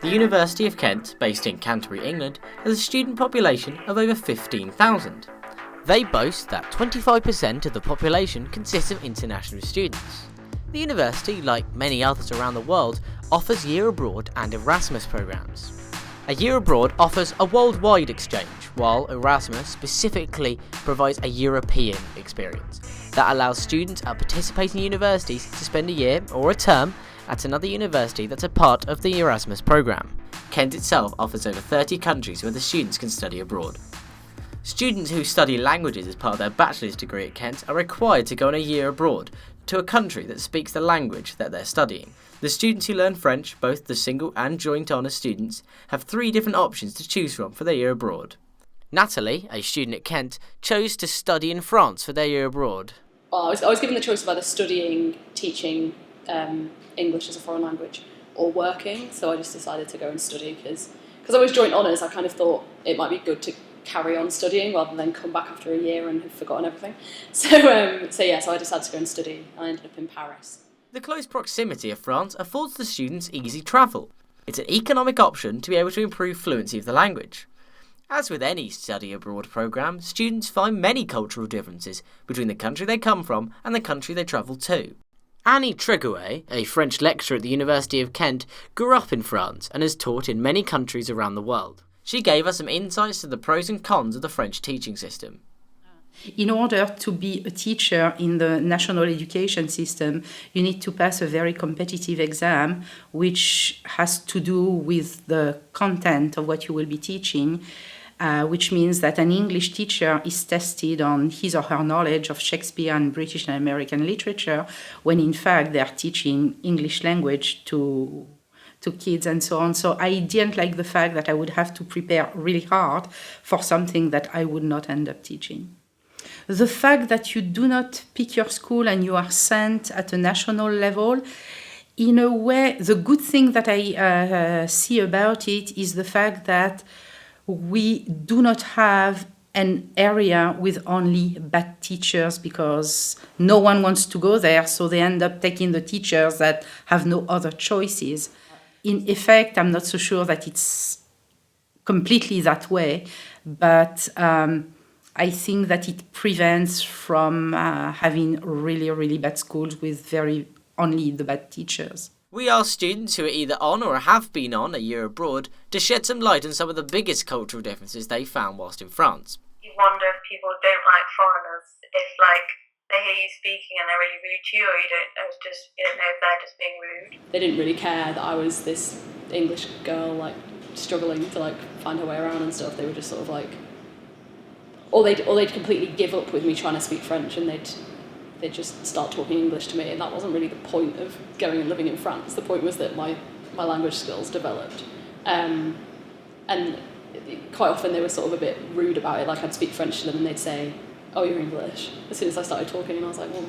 The University of Kent, based in Canterbury, England, has a student population of over 15,000. They boast that 25% of the population consists of international students. The university, like many others around the world, offers year abroad and Erasmus programs. A year abroad offers a worldwide exchange, while Erasmus specifically provides a European experience that allows students at participating universities to spend a year or a term at another university that's a part of the Erasmus program. Kent itself offers over 30 countries where the students can study abroad. Students who study languages as part of their bachelor's degree at Kent are required to go on a year abroad to a country that speaks the language that they're studying. The students who learn French, both the single and joint honours students, have 3 different options to choose from for their year abroad. Natalie, a student at Kent, chose to study in France for their year abroad. Well, I was given the choice of either studying, teaching English as a foreign language or working, so I just decided to go and study because I was joint honours. I kind of thought it might be good to carry on studying rather than come back after a year and have forgotten everything. So I decided to go and study. I ended up in Paris. The close proximity of France affords the students easy travel. It's an economic option to be able to improve fluency of the language. As with any study abroad programme, students find many cultural differences between the country they come from and the country they travel to. Annie Trégouet, a French lecturer at the University of Kent, grew up in France and has taught in many countries around the world. She gave us some insights to the pros and cons of the French teaching system. In order to be a teacher in the national education system, you need to pass a very competitive exam, which has to do with the content of what you will be teaching, which means that an English teacher is tested on his or her knowledge of Shakespeare and British and American literature, when in fact they are teaching English language to kids and so on. So I didn't like the fact that I would have to prepare really hard for something that I would not end up teaching. The fact that you do not pick your school and you are sent at a national level, in a way, the good thing that I see about it is the fact that we do not have an area with only bad teachers because no one wants to go there, so they end up taking the teachers that have no other choices. In effect, I'm not so sure that it's completely that way, but I think that it prevents from having really, really bad schools with only the bad teachers. We asked students who are either on or have been on a year abroad to shed some light on some of the biggest cultural differences they found whilst in France. You wonder if people don't like foreigners, if they hear you speaking and they're really rude to you, or you don't know if they're just being rude. They didn't really care that I was this English girl struggling to find her way around and stuff. They were just sort of or they'd completely give up with me trying to speak French and they'd just start talking English to me, and that wasn't really the point of going and living in France. The point was that my language skills developed. And quite often they were sort of a bit rude about it. I'd speak French to them and they'd say, "Oh, you're English," as soon as I started talking, and I was like, well,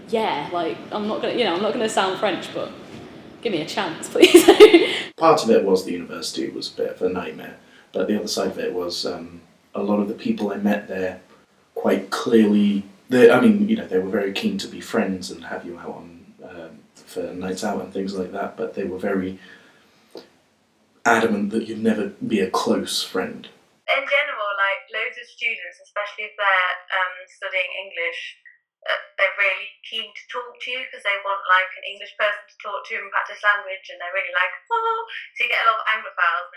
yeah, I'm not gonna sound French, but give me a chance, please. Part of it was the university was a bit of a nightmare, but the other side of it was a lot of the people I met there quite clearly, they were very keen to be friends and have you out on for nights out and things like that, but they were very adamant that you'd never be a close friend. In general, loads of students, especially if they're studying English, they're really keen to talk to you because they want an English person to talk to and practice language, and they're really so you get a lot of Anglophiles.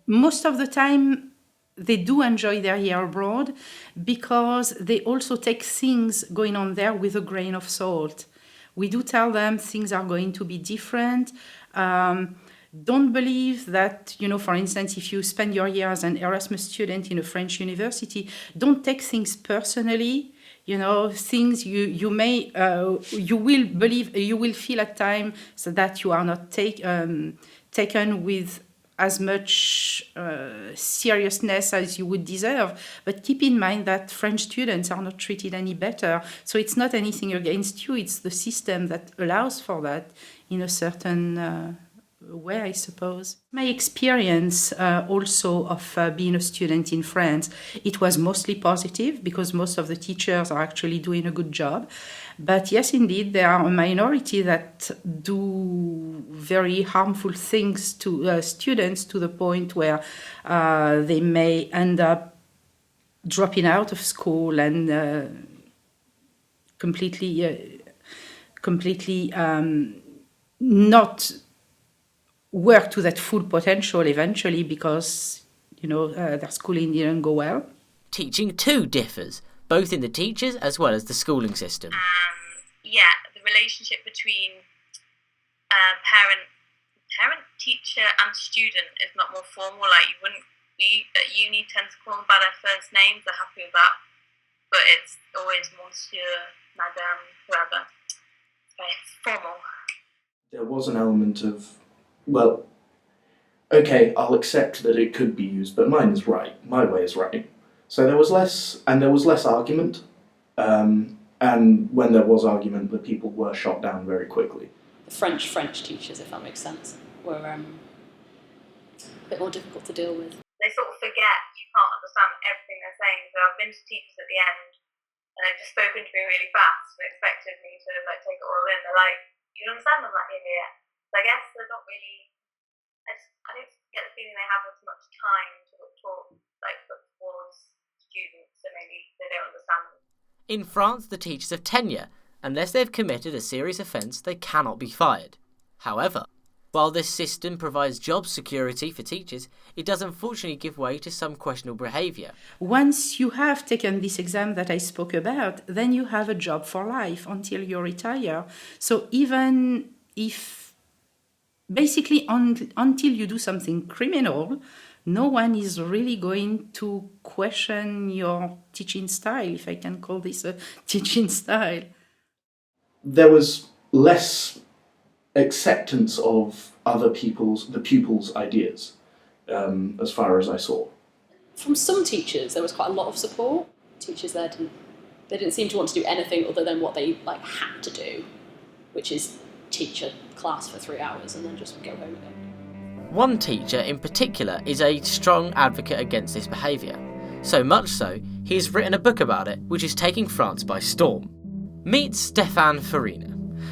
Most of the time they do enjoy their year abroad because they also take things going on there with a grain of salt. We do tell them things are going to be different. Don't believe that, for instance, if you spend your year as an Erasmus student in a French university, don't take things personally. Things you will feel at times that you are not taken with as much seriousness as you would deserve. But keep in mind that French students are not treated any better. So it's not anything against you, it's the system that allows for that in a certain way, I suppose. My experience also of being a student in France, it was mostly positive because most of the teachers are actually doing a good job. But yes, indeed, there are a minority that do very harmful things to students to the point where they may end up dropping out of school and completely not work to that full potential eventually because, their schooling didn't go well. Teaching too differs, both in the teachers as well as the schooling system. The relationship between parent, teacher and student is not more formal. Like you wouldn't be at uni tend to call them by their first names, they're happy with that. But it's always monsieur, madame, whoever. It's very formal. There was an element of, well, okay, I'll accept that it could be used, but mine is right. My way is right. So there was less argument. And when there was argument, the people were shot down very quickly. The French teachers, if that makes sense, were a bit more difficult to deal with. They sort of forget you can't understand everything they're saying. So I've been to teachers at the end, and they've just spoken to me really fast and expected me to take it all in. They're like, "You understand?" I'm like, "Yeah." So I guess they're not really. I don't get the feeling they have as much time to put towards students, so maybe they don't understand them. In France, the teachers have tenure. Unless they've committed a serious offence, they cannot be fired. However, while this system provides job security for teachers, it does unfortunately give way to some questionable behaviour. Once you have taken this exam that I spoke about, then you have a job for life until you retire. So even if, basically until you do something criminal, no one is really going to question your teaching style, if I can call this a teaching style. There was less acceptance of the pupils' ideas, as far as I saw. From some teachers, there was quite a lot of support. Teachers there didn't seem to want to do anything other than what they had to do, which is teach a class for 3 hours and then just go home again. One teacher in particular is a strong advocate against this behaviour. So much so, he has written a book about it, which is taking France by storm. Meet Stéphane Furina,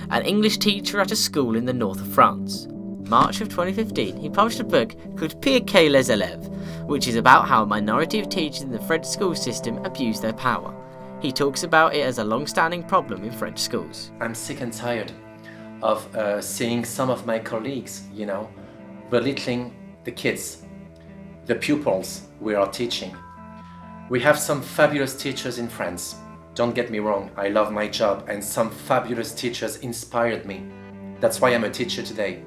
an English teacher at a school in the north of France. March of 2015, he published a book called Pirquer les élèves, which is about how a minority of teachers in the French school system abuse their power. He talks about it as a long-standing problem in French schools. I'm sick and tired of seeing some of my colleagues, belittling the kids, the pupils we are teaching. We have some fabulous teachers in France. Don't get me wrong, I love my job and some fabulous teachers inspired me. That's why I'm a teacher today.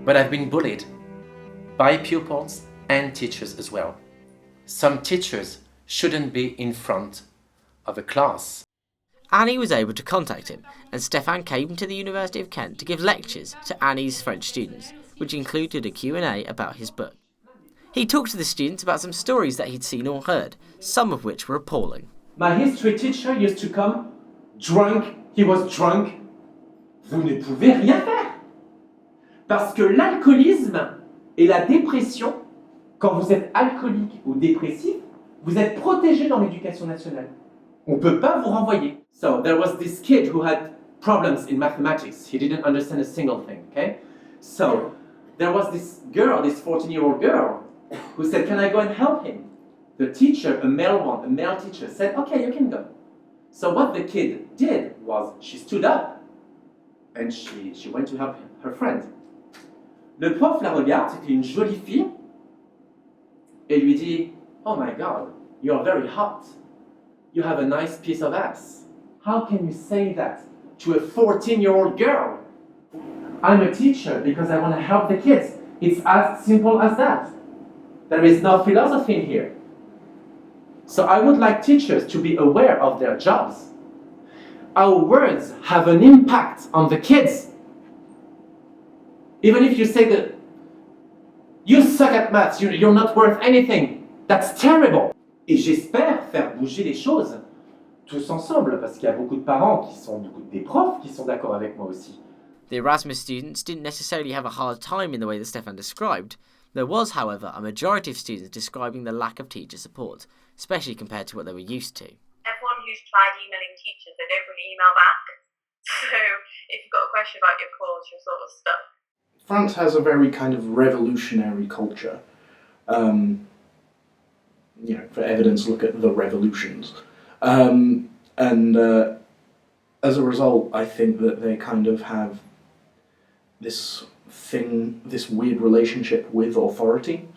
But I've been bullied by pupils and teachers as well. Some teachers shouldn't be in front of a class. Annie was able to contact him, and Stephane came to the University of Kent to give lectures to Annie's French students, which included a Q&A about his book. He talked to the students about some stories that he'd seen or heard, some of which were appalling. My history teacher used to come, drunk, he was drunk. Vous ne pouvez rien faire. Parce que l'alcoolisme et la dépression, quand vous êtes alcoolique ou dépressif, vous êtes protégé dans l'éducation nationale. On ne peut pas vous renvoyer. So there was this kid who had problems in mathematics. He didn't understand a single thing, okay? So there was this girl, this 14-year-old girl, who said, "Can I go and help him?" The teacher, a male teacher, said, "Okay, you can go." So what the kid did was she stood up and she went to help her friend. Le prof la regarde, c'était une jolie fille, et lui dit, "Oh my God, you're very hot. You have a nice piece of ass. How can you say that to a 14-year-old girl?" I'm a teacher because I want to help the kids. It's as simple as that. There is no philosophy in here. So I would like teachers to be aware of their jobs. Our words have an impact on the kids. Even if you say that you suck at maths, you're not worth anything, that's terrible. Et j'espère faire bouger les choses tous ensemble, parce qu'il y a beaucoup de parents qui sont des profs qui sont d'accord avec moi aussi. The Erasmus students didn't necessarily have a hard time in the way that Stephane described. There was, however, a majority of students describing the lack of teacher support, especially compared to what they were used to. Everyone who's tried emailing teachers, they don't really email back. So if you've got a question about your course, you're sort of stuck. France has a very kind of revolutionary culture. For evidence, look at the revolutions. As a result, I think that they kind of have this weird relationship with authority.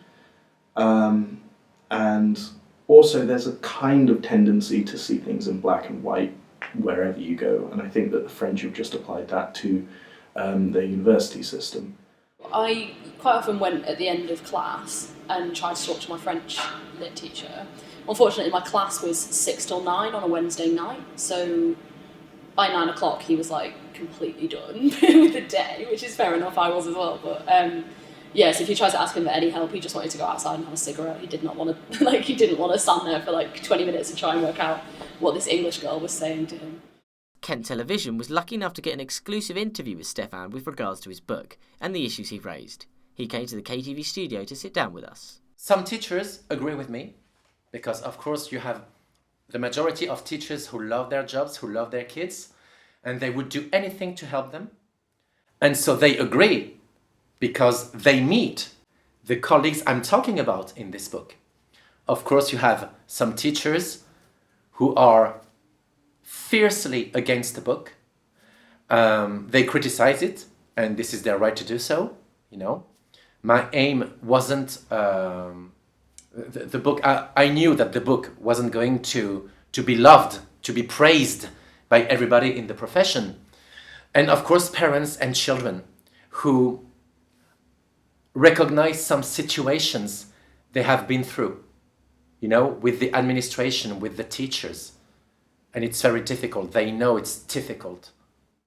And also there's a kind of tendency to see things in black and white wherever you go. And I think that the French have just applied that to their university system. I quite often went at the end of class and tried to talk to my French lit teacher. Unfortunately, my class was 6 till 9 on a Wednesday night, so by 9 o'clock he was like completely done with the day, which is fair enough, I was as well. But yes, if you tried to ask him for any help, he just wanted to go outside and have a cigarette. He did not want to, he didn't want to stand there for 20 minutes and try and work out what this English girl was saying to him. Kent Television was lucky enough to get an exclusive interview with Stephane with regards to his book and the issues he raised. He came to the KTV studio to sit down with us. Some teachers agree with me, because of course you have the majority of teachers who love their jobs, who love their kids, and they would do anything to help them. And so they agree because they meet the colleagues I'm talking about in this book. Of course, you have some teachers who are fiercely against the book. They criticize it, and this is their right to do so, My aim wasn't the book. I knew that the book wasn't going to be loved, to be praised by everybody in the profession. And of course, parents and children who recognize some situations they have been through, with the administration, with the teachers. And it's very difficult. They know it's difficult.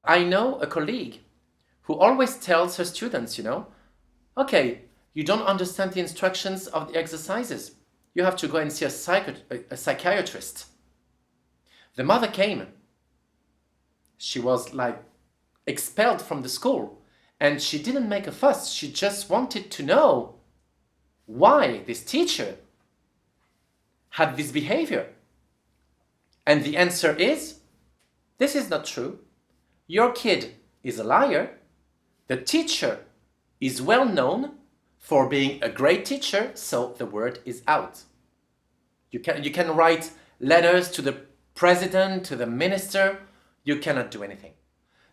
I know a colleague who always tells her students, okay, you don't understand the instructions of the exercises. You have to go and see a psychiatrist. The mother came. She was expelled from the school, and she didn't make a fuss. She just wanted to know why this teacher had this behavior. And the answer is, this is not true. Your kid is a liar. The teacher is well known for being a great teacher, so the word is out. You can write letters to the president, to the minister. You cannot do anything.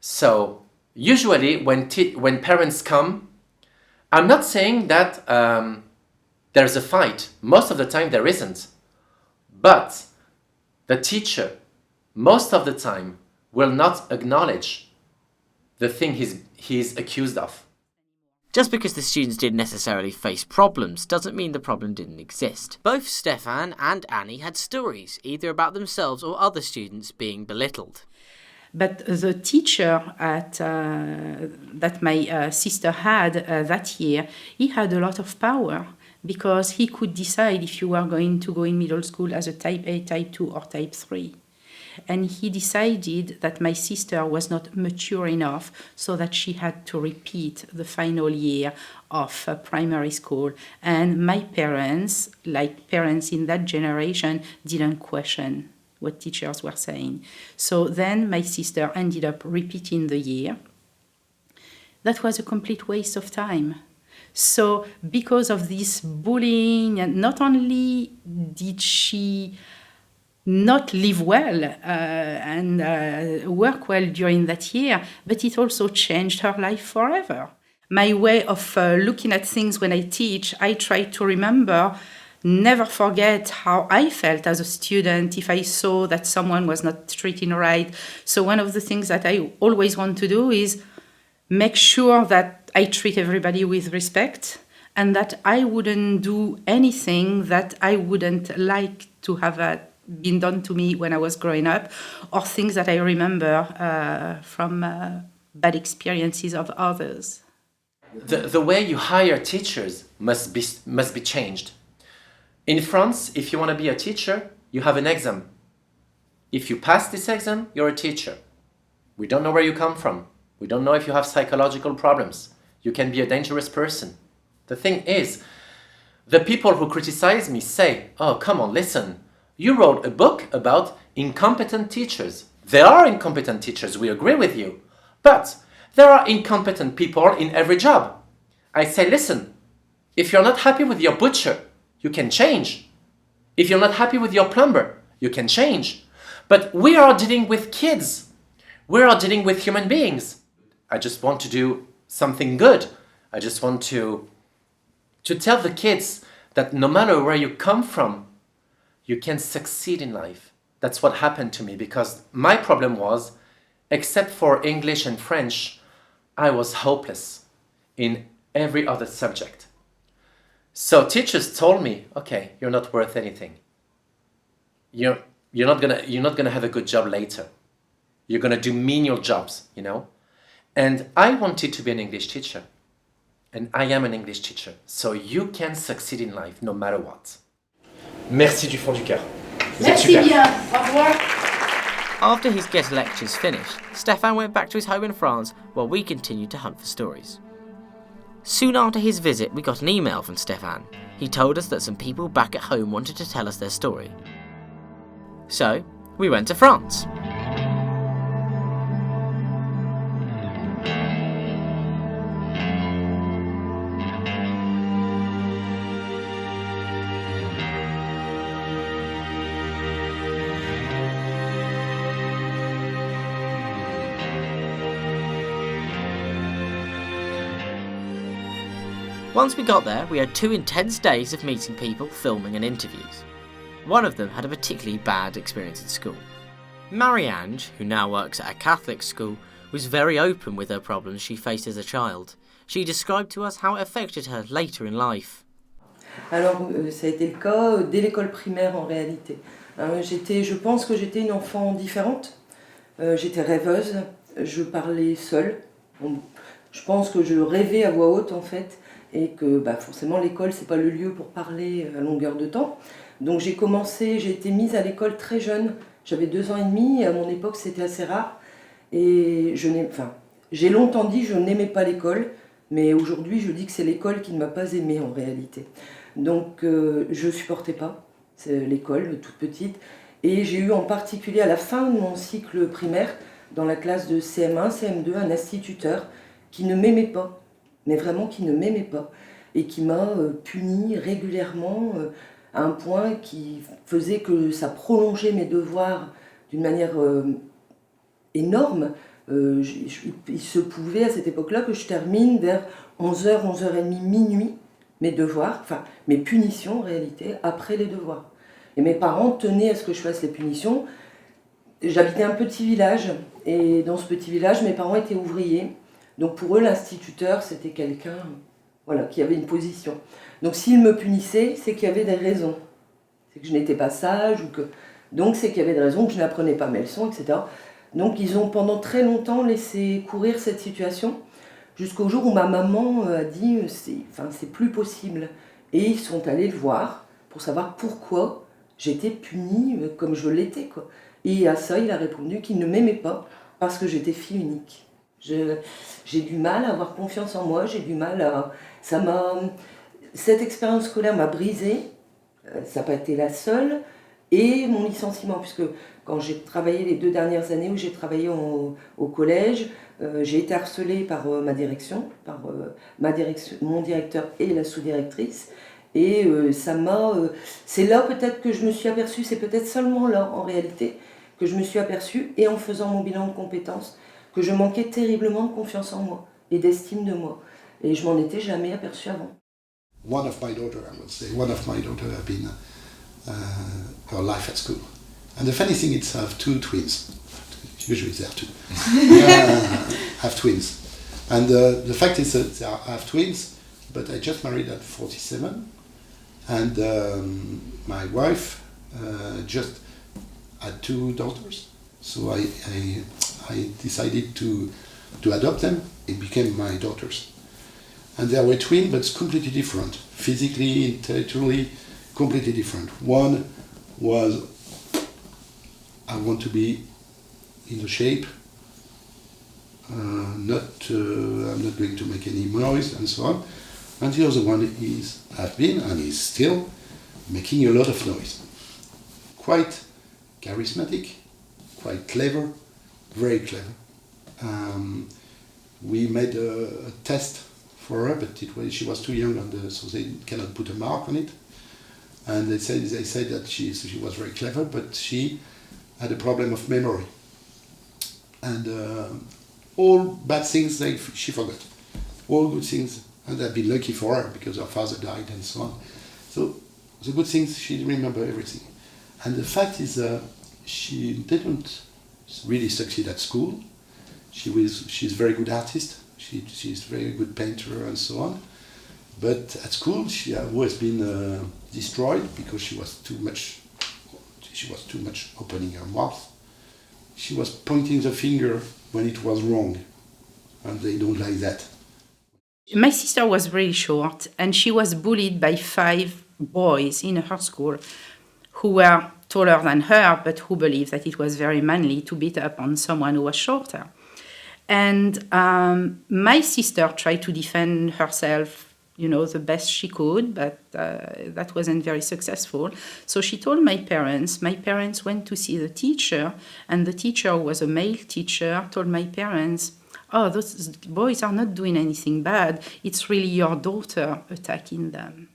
So usually when parents come, I'm not saying that there's a fight. Most of the time there isn't. But the teacher, most of the time, will not acknowledge the thing he's accused of. Just because the students didn't necessarily face problems doesn't mean the problem didn't exist. Both Stephane and Annie had stories, either about themselves or other students being belittled. But the teacher that my sister had that year, he had a lot of power, because he could decide if you were going to go in middle school as a type A, type 2 or type 3. And he decided that my sister was not mature enough, so that she had to repeat the final year of primary school. And my parents, like parents in that generation, didn't question what teachers were saying. So then my sister ended up repeating the year. That was a complete waste of time. So because of this bullying, not only did she not live well and work well during that year, but it also changed her life forever. My way of looking at things when I teach, I try to remember, never forget how I felt as a student if I saw that someone was not treating right. So one of the things that I always want to do is make sure that I treat everybody with respect, and that I wouldn't do anything that I wouldn't like to have been done to me when I was growing up, or things that I remember from bad experiences of others. The way you hire teachers must be changed. In France, if you want to be a teacher, you have an exam. If you pass this exam, you're a teacher. We don't know where you come from. We don't know if you have psychological problems. You can be a dangerous person. The thing is, the people who criticize me say, oh, come on, listen. You wrote a book about incompetent teachers. There are incompetent teachers, we agree with you. But there are incompetent people in every job. I say, listen, if you're not happy with your butcher, you can change. If you're not happy with your plumber, you can change. But we are dealing with kids. We are dealing with human beings. I just want to do something good. I just want to tell the kids that no matter where you come from, you can succeed in life. That's what happened to me, because my problem was, except for English and French, I was hopeless in every other subject. So teachers told me, okay, you're not worth anything. You're not gonna have a good job later. You're gonna do menial jobs, you know? And I wanted to be an English teacher. And I am an English teacher. So you can succeed in life no matter what. Merci du fond du cœur. Merci bien. Au revoir. After his guest lectures finished, Stephane went back to his home in France while we continued to hunt for stories. Soon after his visit, we got an email from Stephane. He told us that some people back at home wanted to tell us their story. So, we went to France. Once we got there, we had 2 intense days of meeting people, filming and interviews. One of them had a particularly bad experience at school. Marie-Ange, who now works at a Catholic school, was very open with her problems she faced as a child. She described to us how it affected her later in life. Alors, ça a été le cas dès l'école primaire en réalité. Je pense que j'étais une enfant différente. J'étais rêveuse, je parlais seule. Je pense que je rêvais à voix haute en fait. Et que forcément l'école c'est pas le lieu pour parler à longueur de temps. Donc j'ai été mise à l'école très jeune, j'avais 2 ans et demi, et à mon époque c'était assez rare. Et j'ai longtemps dit que je n'aimais pas l'école, mais aujourd'hui je dis que c'est l'école qui ne m'a pas aimée en réalité. Donc je supportais pas l'école toute petite, et j'ai eu en particulier à la fin de mon cycle primaire, dans la classe de CM1, CM2, un instituteur qui ne m'aimait pas. Mais vraiment qui ne m'aimait pas, et qui m'a puni régulièrement à un point qui faisait que ça prolongeait mes devoirs d'une manière énorme. Il se pouvait à cette époque-là que je termine vers 11h, 11h30, minuit, mes devoirs, enfin mes punitions en réalité, après les devoirs. Et mes parents tenaient à ce que je fasse les punitions. J'habitais un petit village, et dans ce petit village, mes parents étaient ouvriers. Donc pour eux, l'instituteur, c'était quelqu'un qui avait une position. Donc s'il me punissait, c'est qu'il y avait des raisons. C'est que je n'étais pas sage, donc c'est qu'il y avait des raisons que je n'apprenais pas mes leçons, etc. Donc ils ont pendant très longtemps laissé courir cette situation, jusqu'au jour où ma maman a dit c'est plus possible. Et ils sont allés le voir pour savoir pourquoi j'étais punie comme je l'étais, quoi. Et à ça, il a répondu qu'il ne m'aimait pas parce que j'étais fille unique. J'ai du mal à avoir confiance en moi, j'ai du mal à... Cette expérience scolaire m'a brisée, ça n'a pas été la seule, et mon licenciement, puisque quand j'ai travaillé les 2 dernières années où j'ai travaillé au collège, j'ai été harcelée par ma direction, mon directeur et la sous-directrice, et c'est là peut-être que je me suis aperçue, c'est peut-être seulement là en réalité, que je me suis aperçue, et en faisant mon bilan de compétences, que je manquais terriblement de confiance en moi et d'estime de moi. Et je m'en étais jamais aperçue avant. One of my daughter have been her life at school. And the funny thing is I have 2 twins. Usually there are 2. Have twins. And the fact is that I have twins, but I just married at 47. And my wife just had 2 daughters. So I decided to adopt them. It became my daughters. And they were twins, but completely different. Physically, intellectually, completely different. One was, I want to be in the shape I'm not going to make any noise, and so on. And the other one has been, and is still, making a lot of noise. Quite charismatic, quite clever, very clever. We made a test for her, but she was too young, and so they cannot put a mark on it. And they said that she was very clever, but she had a problem of memory. And all bad things she forgot. All good things, and I've been lucky for her because her father died and so on. So the good things, she remembered everything. And the fact is, she didn't really succeed at school. She's a very good artist. She's a very good painter and so on. But at school, she has always been destroyed because she was too much opening her mouth. She was pointing the finger when it was wrong, and they don't like that. My sister was really short, and she was bullied by 5 boys in her school who were taller than her, but who believed that it was very manly to beat up on someone who was shorter. And my sister tried to defend herself, the best she could, but that wasn't very successful. So she told my parents. My parents went to see the teacher, and the teacher, who was a male teacher, told my parents, "Oh, those boys are not doing anything bad. It's really your daughter attacking them.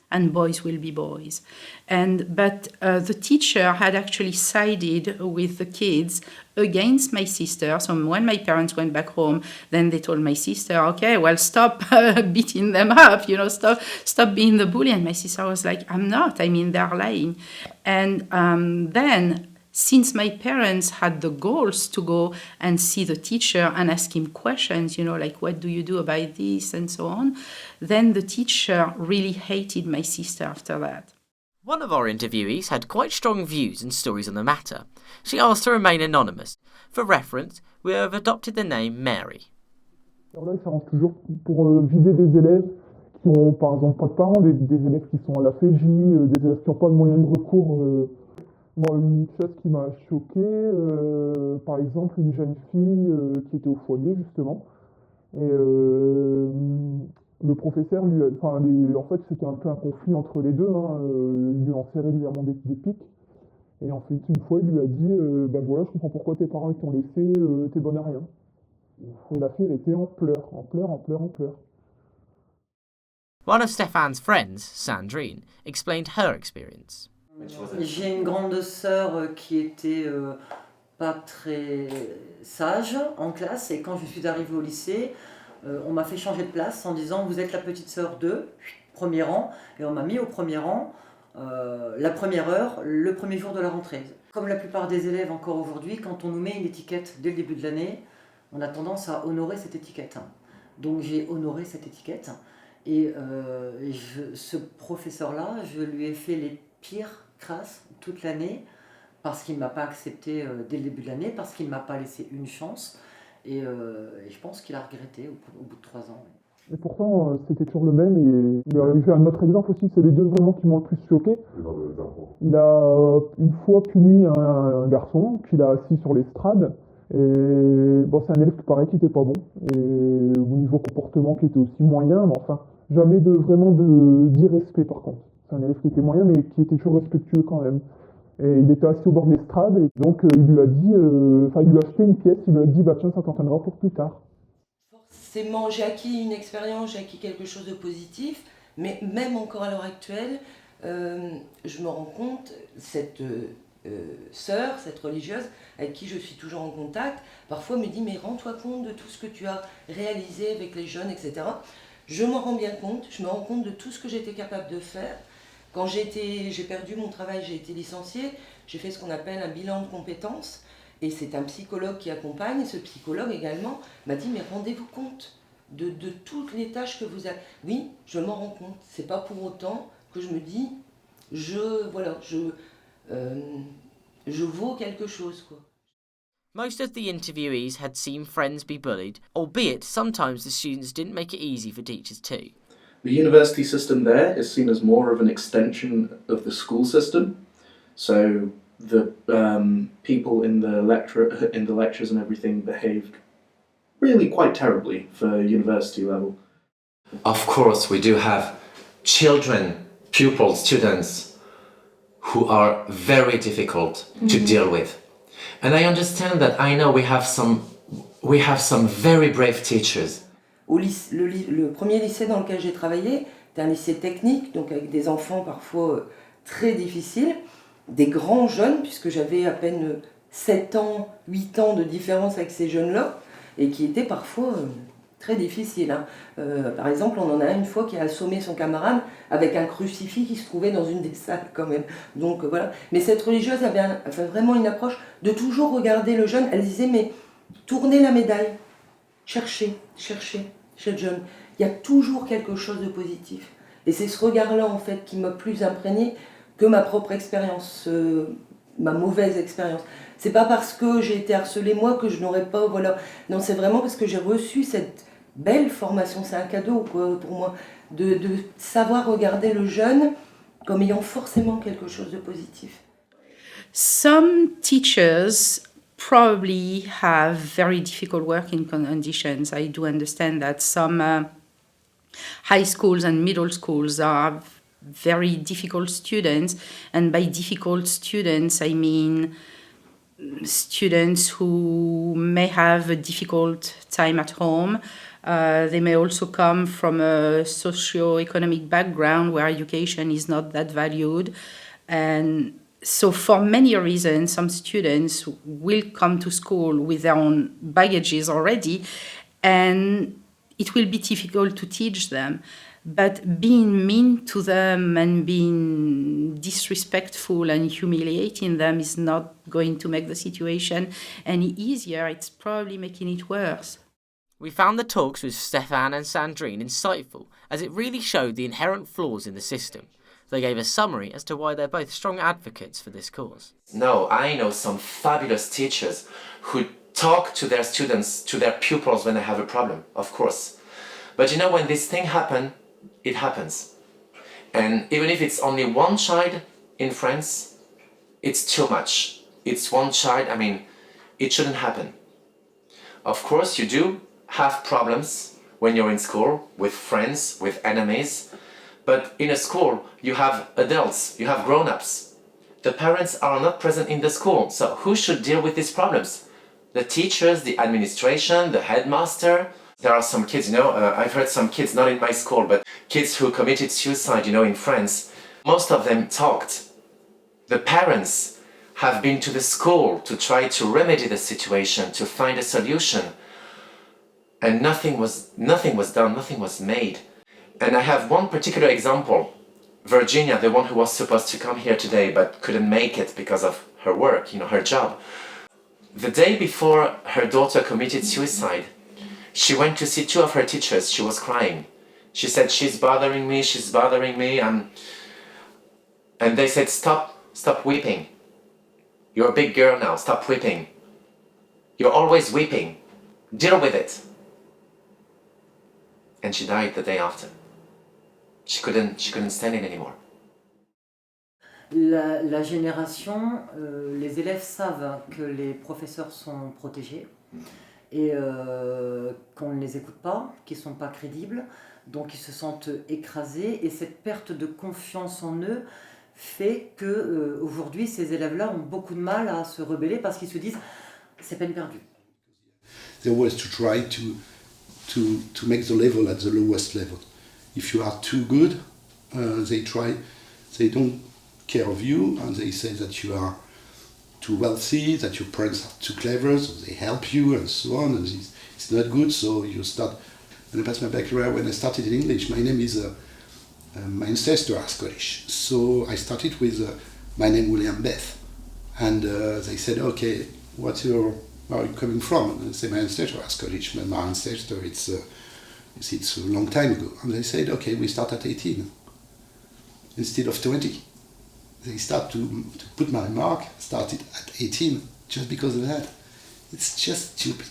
And boys will be boys." But the teacher had actually sided with the kids against my sister. So when my parents went back home, then they told my sister, "Okay, well, stop beating them up, stop being the bully." And my sister was like, "I'm not. I mean, they're lying." And then, since my parents had the goals to go and see the teacher and ask him questions, like, "What do you do about this?" and so on, then the teacher really hated my sister after that. One of our interviewees had quite strong views and stories on the matter. She asked to remain anonymous. For reference, we have adopted the name Mary. Alors là, ça arrange toujours pour viser des élèves qui ont, par exemple, pas de parents, des élèves qui sont à la FJ, des élèves qui n'ont pas de moyens de recours. Moi, une chose qui m'a choqué, par exemple, une jeune fille qui était au foyer, justement, et le professeur lui a, en fait, c'était un peu un conflit entre les deux, il lui lançait régulièrement des pics, et en fait, une fois, il lui a dit, voilà, je comprends pourquoi tes parents t'ont laissé, t'es bonne à rien. Et la fille, elle était en pleurs. One of Stéphane's friends, Sandrine, explained her experience. J'ai une grande sœur qui était pas très sage en classe, et quand je suis arrivée au lycée, on m'a fait changer de place en disant vous êtes la petite sœur de premier rang, et on m'a mis au premier rang la première heure, le premier jour de la rentrée. Comme la plupart des élèves encore aujourd'hui, quand on nous met une étiquette dès le début de l'année, on a tendance à honorer cette étiquette. Donc j'ai honoré cette étiquette, et ce professeur-là, je lui ai fait les pires crasses toute l'année, parce qu'il ne m'a pas accepté dès le début de l'année, parce qu'il ne m'a pas laissé une chance, et je pense qu'il a regretté au bout de 3 ans. Et pourtant, c'était toujours le même, et il a fait un autre exemple aussi, c'est les deux vraiment qui m'ont le plus choqué. Il a une fois puni un garçon, puis il a assis sur l'estrade, et c'est un élève pareil qui n'était pas bon, et au niveau comportement qui était aussi moyen, mais enfin, jamais vraiment d'irrespect par contre. C'est un élève qui était moyen, mais qui était toujours respectueux quand même. Et il était assis au bord de l'estrade, et donc il lui a dit, il lui a acheté une pièce, il lui a dit, tiens, ça t'entraînera pour plus tard. Forcément, j'ai acquis une expérience, j'ai acquis quelque chose de positif, mais même encore à l'heure actuelle, je me rends compte, cette sœur, cette religieuse, avec qui je suis toujours en contact, parfois me dit, mais rends-toi compte de tout ce que tu as réalisé avec les jeunes, etc. Je m'en rends bien compte, je me rends compte de tout ce que j'étais capable de faire. Quand j'ai perdu mon travail, j'ai été licenciée, j'ai fait ce qu'on appelle un bilan de compétences, et c'est un psychologue qui accompagne, et ce psychologue également m'a dit, mais rendez-vous compte de toutes les tâches que vous avez. Oui, je m'en rends compte, c'est pas pour autant que je me dis, je vaux quelque chose, quoi. Most of the interviewees had seen friends be bullied, albeit sometimes the students didn't make it easy for teachers too. The university system there is seen as more of an extension of the school system. So the people in the lectures and everything behaved really quite terribly for university level. Of course, we do have children, pupils, students who are very difficult to deal with. And I understand that. I know we have some very brave teachers. Le premier lycée dans lequel j'ai travaillé était un lycée technique, donc avec des enfants parfois très difficiles, des grands jeunes, puisque j'avais à peine 7 ans, 8 ans de différence avec ces jeunes-là, et qui étaient parfois très difficiles. Hein. Par exemple, on en a une fois qui a assommé son camarade avec un crucifix qui se trouvait dans une des salles quand même. Donc voilà. Mais cette religieuse avait vraiment une approche de toujours regarder le jeune. Elle disait, mais tournez la médaille, cherchez chez le jeune. Il y a toujours quelque chose de positif. Et c'est ce regard-là en fait qui m'a plus imprégné que ma propre expérience, ma mauvaise expérience. C'est pas parce que j'ai été harcelée moi que je n'aurais pas, voilà. Non, c'est vraiment parce que j'ai reçu cette belle formation, c'est un cadeau quoi, pour moi, de savoir regarder le jeune comme ayant forcément quelque chose de positif. Some teachers probably have very difficult working conditions. I do understand that some high schools and middle schools are very difficult students, and by difficult students I mean students who may have a difficult time at home. They may also come from a socio-economic background where education is not that valued, and so for many reasons some students will come to school with their own baggages already, and it will be difficult to teach them. But being mean to them and being disrespectful and humiliating them is not going to make the situation any easier. It's probably making it worse. We found the talks with Stephane and Sandrine insightful, as it really showed the inherent flaws in the system. They gave a summary as to why they're both strong advocates for this cause. No, I know some fabulous teachers who talk to their students, to their pupils when they have a problem, of course. But you know, when this thing happens, it happens. And even if it's only one child in France, it's too much. It's one child, I mean, it shouldn't happen. Of course, you do have problems when you're in school, with friends, with enemies. But in a school, you have adults, you have grown-ups. The parents are not present in the school, so who should deal with these problems? The teachers, the administration, the headmaster. There are some kids, I've heard some kids, not in my school, but kids who committed suicide, in France. Most of them talked. The parents have been to the school to try to remedy the situation, to find a solution. And nothing was done, nothing was made. And I have one particular example. Virginia, the one who was supposed to come here today but couldn't make it because of her work, her job. The day before her daughter committed suicide, she went to see 2 of her teachers. She was crying. She said, she's bothering me. And they said, stop weeping. You're a big girl now, stop weeping. You're always weeping. Deal with it. And she died the day after. She couldn't stand it anymore. La génération, les élèves savent que les professeurs sont protégés et qu'on ne les écoute pas, qu'ils ne sont pas crédibles, donc ils se sentent écrasés, et cette perte de confiance en eux fait que aujourd'hui ces élèves-là ont beaucoup de mal à se rebeller parce qu'ils se disent c'est peine perdue. They always to try to make the level at the lowest level. If you are too good, they don't care of you, and they say that you are too wealthy, that your parents are too clever, so they help you and so on, and it's not good, so you start. When I passed my baccalaureate, when I started in English, my name is my ancestors are Scottish, so I started with my name William Beth, and they said, okay, where are you coming from? And I said, my ancestors are Scottish, but my ancestor it's a long time ago. And they said, okay, we start at 18 instead of 20. They start to put my mark, started at 18, just because of that. It's just stupid.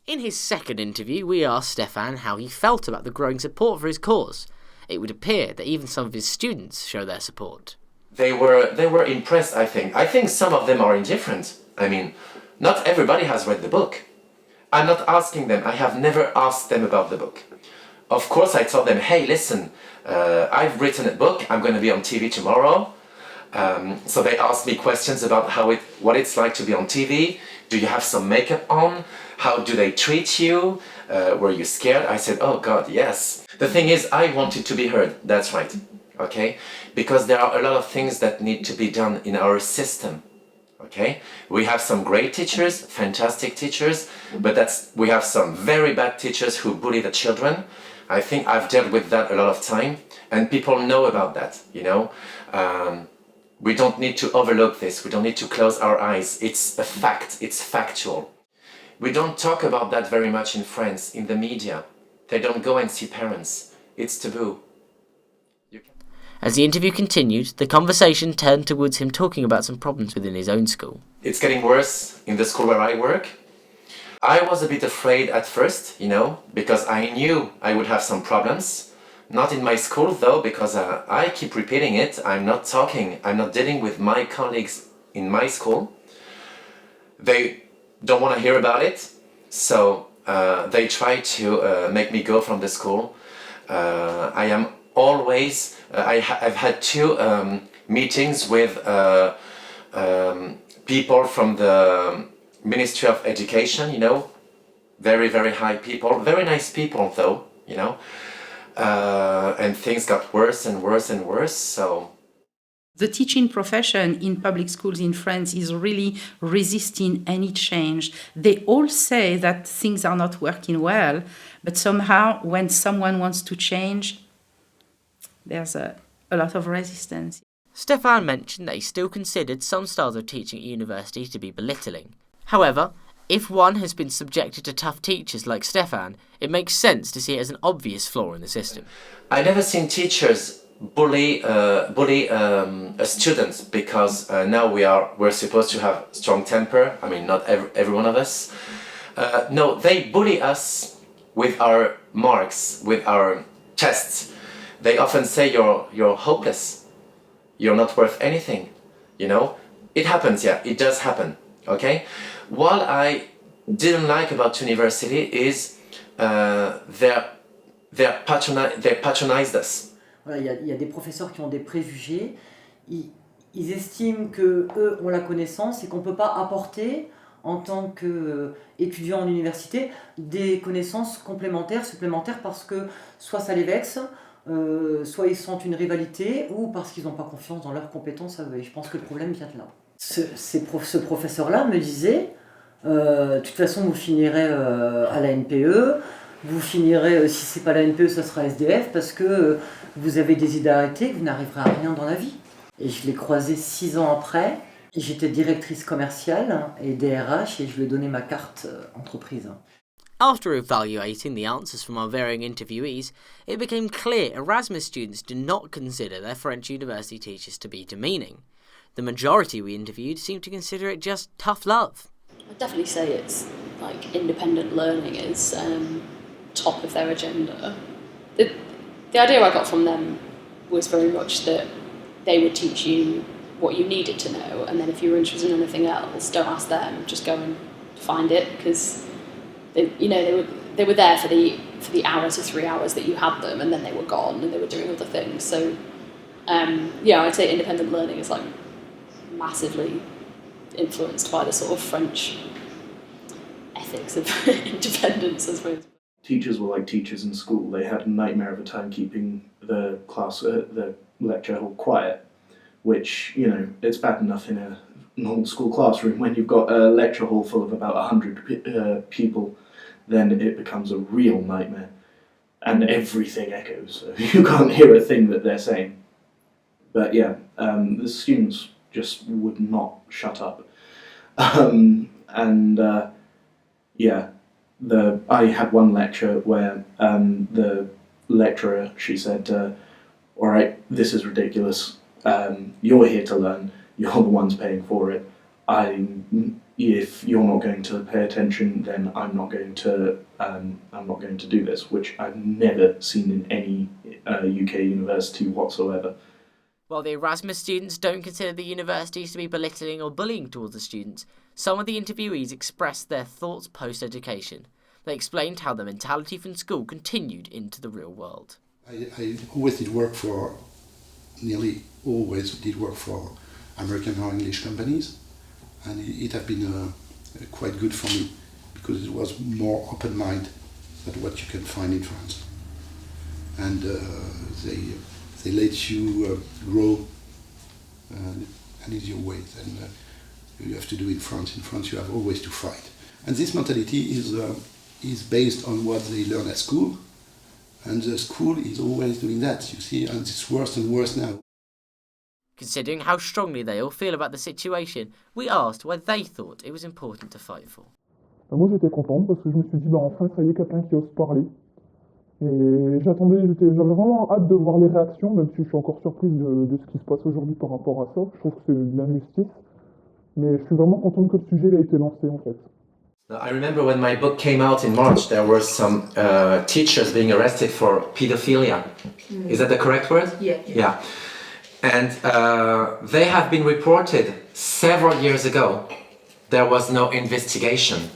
In his second interview, we asked Stephane how he felt about the growing support for his cause. It would appear that even some of his students show their support. They were impressed, I think. I think some of them are indifferent. I mean, not everybody has read the book. I'm not asking them. I have never asked them about the book. Of course, I told them, hey, listen, I've written a book. I'm going to be on TV tomorrow. So they asked me questions about what it's like to be on TV. Do you have some makeup on? How do they treat you? Were you scared? I said, oh God, yes. The thing is, I wanted to be heard. That's right. Okay? Because there are a lot of things that need to be done in our system. Okay? We have some great teachers, fantastic teachers, but we have some very bad teachers who bully the children. I think I've dealt with that a lot of time, and people know about that, you know. We don't need to overlook this. We don't need to close our eyes. It's a fact. It's factual. We don't talk about that very much in France, in the media. They don't go and see parents. It's taboo. As the interview continued, the conversation turned towards him talking about some problems within his own school. It's getting worse in the school where I work. I was a bit afraid at first, you know, because I knew I would have some problems. Not in my school though, because I keep repeating it. I'm not dealing with my colleagues in my school. They don't want to hear about it, so they try to make me go from the school. I've had 2 meetings with people from the Ministry of Education, you know, very, very high people, very nice people though, you know, and things got worse and worse and worse, so. The teaching profession in public schools in France is really resisting any change. They all say that things are not working well, but somehow when someone wants to change, there's a lot of resistance. Stephane mentioned that he still considered some styles of teaching at university to be belittling. However, if one has been subjected to tough teachers like Stephane, it makes sense to see it as an obvious flaw in the system. I've never seen teachers bully students because now we're supposed to have strong temper. I mean, not every one of us. No, they bully us with our marks, with our tests. They often say you're hopeless. You're not worth anything. You know, it happens. Yeah, it does happen. Okay. What I didn't like about university is they patronized us. Voilà, il y a des professeurs qui ont des préjugés. Ils estiment qu'eux ont la connaissance et qu'on ne peut pas apporter, en tant qu'étudiant en université, des connaissances complémentaires, supplémentaires, parce que soit ça les vexe, soit ils sentent une rivalité, ou parce qu'ils n'ont pas confiance dans leurs compétences à eux. Et je pense que le problème vient de là. Ce professeur-là me disait, de toute façon vous finirez à la NPE, vous finirez, si c'est pas la NPE, ça sera SDF, parce que vous avez des idées arrêtées, que vous n'arriverez à rien dans la vie. Et je l'ai croisé 6 ans après, et j'étais directrice commerciale et DRH, et je lui ai donné ma carte entreprise. After evaluating the answers from our varying interviewees, it became clear Erasmus students do not consider their French university teachers to be demeaning. The majority we interviewed seemed to consider it just tough love. I'd definitely say it's like independent learning is top of their agenda. The idea I got from them was very much that they would teach you what you needed to know, and then if you were interested in anything else, don't ask them, just go and find it, because they were there for the hour to 3 hours that you had them, and then they were gone and they were doing other things. So I'd say independent learning is like massively influenced by the sort of French ethics of independence, I suppose. Teachers were like teachers in school. They had a nightmare of a time keeping the lecture hall quiet, which, you know, it's bad enough in a normal school classroom. When you've got a lecture hall full of about 100 people, then it becomes a real nightmare. And everything echoes, so you can't hear a thing that they're saying. But yeah, the students just would not shut up. I had one lecture where the lecturer, she said, all right, this is ridiculous. You're here to learn. You're the ones paying for it. If you're not going to pay attention, then I'm not going to do this, which I've never seen in any UK university whatsoever. While the Erasmus students don't consider the universities to be belittling or bullying towards the students, some of the interviewees expressed their thoughts post-education. They explained how the mentality from school continued into the real world. I always did work for, nearly always did work for American or English companies, and it has been quite good for me because it was more open mind than what you can find in France. And they let you grow an easier way than you have to do in France. In France you have always to fight. And this mentality is based on what they learn at school, and the school is always doing that, you see, and it's worse and worse now. Considering how strongly they all feel about the situation, we asked why they thought it was important to fight for. Moi j'étais contente parce que je me suis dit enfin ça y est, quelqu'un qui ose parler. Et j'avais vraiment hâte de voir les réactions, même si je suis encore surprise de ce qui se passe aujourd'hui par rapport à ça. Je trouve que c'est de l'injustice, mais je suis vraiment contente que le sujet a été lancé en fait. I remember when my book came out in March, there were some teachers being arrested for pedophilia. Is that the correct word? Yeah. And they have been reported several years ago. There was no investigation.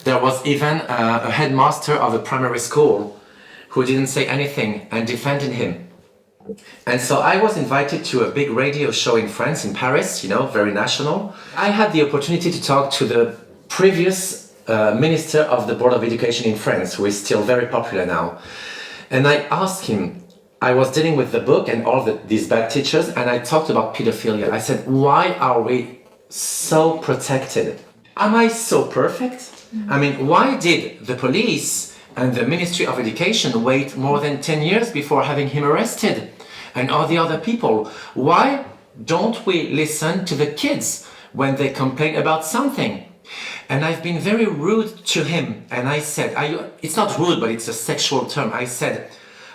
There was even a headmaster of a primary school who didn't say anything and defended him. And so I was invited to a big radio show in France, in Paris, you know, very national. I had the opportunity to talk to the previous Minister of the Board of Education in France, who is still very popular now. And I asked him, I was dealing with the book and all these bad teachers, and I talked about pedophilia. I said, why are we so protected? Am I so perfect? I mean, why did the police and the Ministry of Education wait more than 10 years before having him arrested? And all the other people, why don't we listen to the kids when they complain about something? And I've been very rude to him, and I said, it's not rude, but it's a sexual term. I said,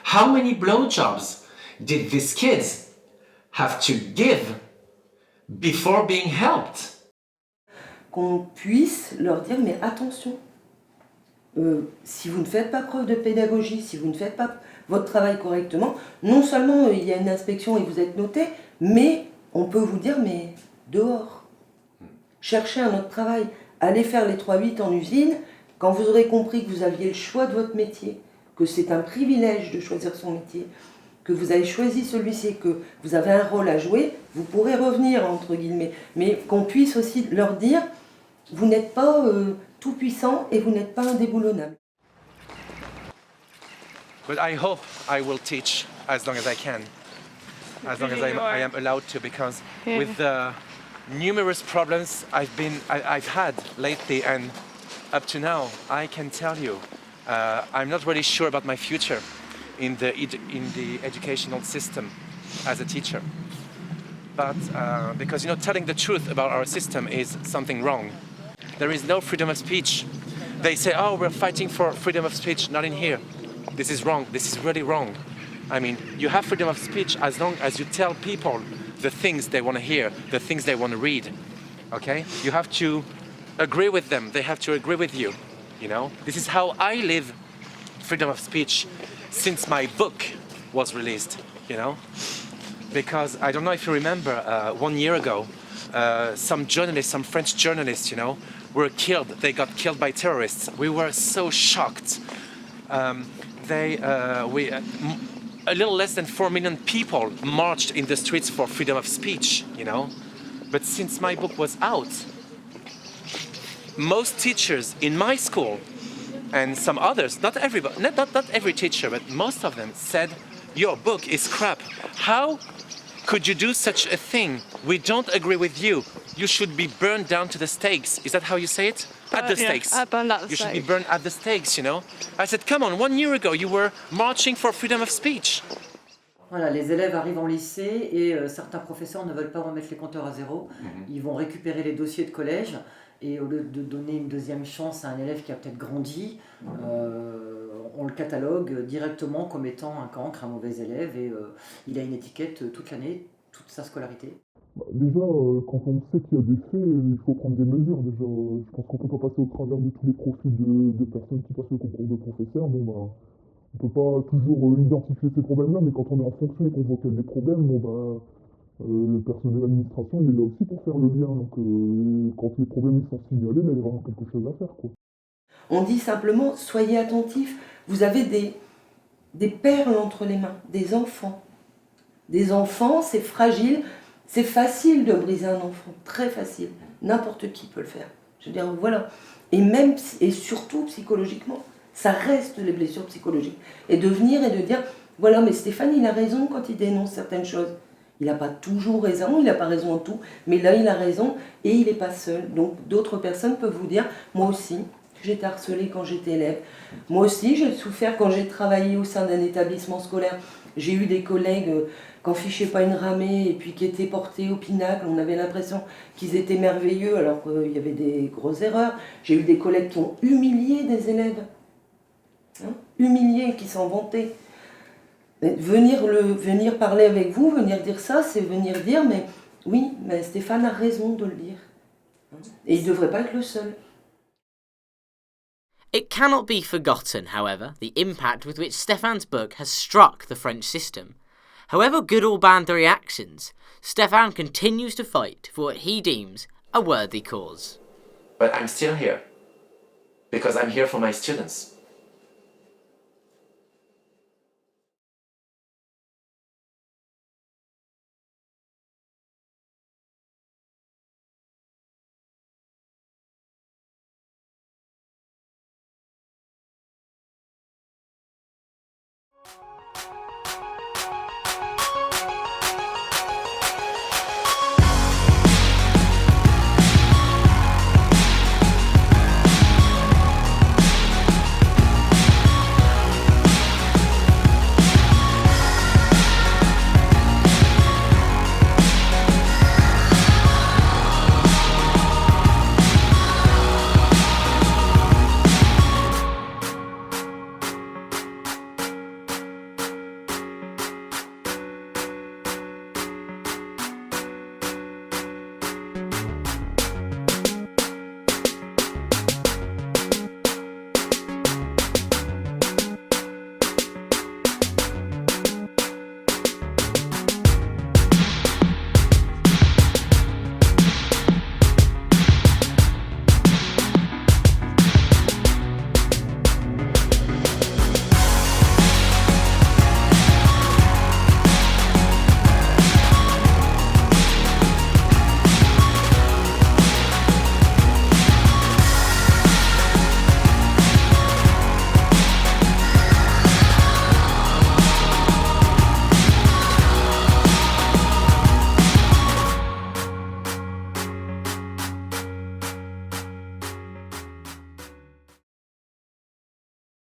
how many blowjobs did these kids have to give before being helped? Qu'on puisse leur dire, mais attention, si vous ne faites pas preuve de pédagogie, si vous ne faites pas votre travail correctement, non seulement il y a une inspection et vous êtes noté, mais on peut vous dire, mais dehors, cherchez un autre travail. Allez faire les 3-8 en usine, quand vous aurez compris que vous aviez le choix de votre métier, que c'est un privilège de choisir son métier, que vous avez choisi celui-ci, que vous avez un rôle à jouer, vous pourrez revenir, entre guillemets. Mais qu'on puisse aussi leur dire, vous n'êtes pas tout puissant et vous n'êtes pas indéboulonnable. But I hope I will teach as long as I can, as long as I am allowed to, because with the numerous problems I've had lately and up to now, I can tell you, I'm not really sure about my future in the educational system as a teacher. But because, you know, telling the truth about our system is something wrong. There is no freedom of speech. They say, oh, we're fighting for freedom of speech, not in here. This is wrong. This is really wrong. I mean, you have freedom of speech as long as you tell people the things they want to hear, the things they want to read, okay? You have to agree with them. They have to agree with you, you know? This is how I live freedom of speech since my book was released, you know? Because I don't know if you remember, 1 year ago, some journalists, some French journalists, you know, were killed. They got killed by terrorists. We were so shocked. A little less than 4 million people marched in the streets for freedom of speech, you know. But since my book was out, most teachers in my school and some others, not everybody, not every teacher, but most of them said, your book is crap. How could you do such a thing? We don't agree with you. You should be burned down to the stakes. Is that how you say it? At the stakes. Burned at the You should stake. be burned at the stakes, you know. I said, come on, 1 year ago you were marching for freedom of speech. Voilà, les élèves arrivent en lycée et certains professeurs ne veulent pas remettre les compteurs à zéro. Ils vont récupérer les dossiers de collège et au lieu de donner une deuxième chance à un élève qui a peut-être grandi, on le catalogue directement comme étant un cancre, un mauvais élève et il a une étiquette toute l'année, toute sa scolarité. Déjà, quand on sait qu'il y a des faits, il faut prendre des mesures. Déjà, je pense qu'on ne peut pas passer au travers de tous les profils de personnes qui passent le concours de professeurs. Bon, bah, on ne peut pas toujours identifier ces problèmes-là, mais quand on est en fonction et qu'on voit qu'il y a des problèmes, bon, bah, Le personnel de l'administration, il est là aussi pour faire le lien. Donc, quand les problèmes ils sont signalés, là, il y a vraiment quelque chose à faire, quoi. On dit simplement, soyez attentifs, vous avez des perles entre les mains, des enfants. Des enfants, c'est fragile, c'est facile de briser un enfant, très facile. N'importe qui peut le faire. Je veux dire, voilà. Et surtout psychologiquement, ça reste les blessures psychologiques. Et de venir et de dire, voilà, mais Stéphane, il a raison quand il dénonce certaines choses. Il n'a pas toujours raison, il n'a pas raison en tout, mais là, il a raison et il n'est pas seul. Donc, d'autres personnes peuvent vous dire, moi aussi, j'ai été harcelée quand j'étais élève. Moi aussi, j'ai souffert quand j'ai travaillé au sein d'un établissement scolaire. J'ai eu des collègues qui n'en fichaient pas une ramée et puis qui étaient portés au pinacle. On avait l'impression qu'ils étaient merveilleux alors qu'il y avait des grosses erreurs. J'ai eu des collègues qui ont humilié des élèves. Humilié, qui s'en vantaient. Venir parler avec vous, venir dire ça, c'est venir dire, mais oui, mais Stéphane a raison de le dire. Et il ne devrait pas être le seul. It cannot be forgotten, however, the impact with which Stéphane's book has struck the French system. However good or bad the reactions, Stephane continues to fight for what he deems a worthy cause. But I'm still here, because I'm here for my students.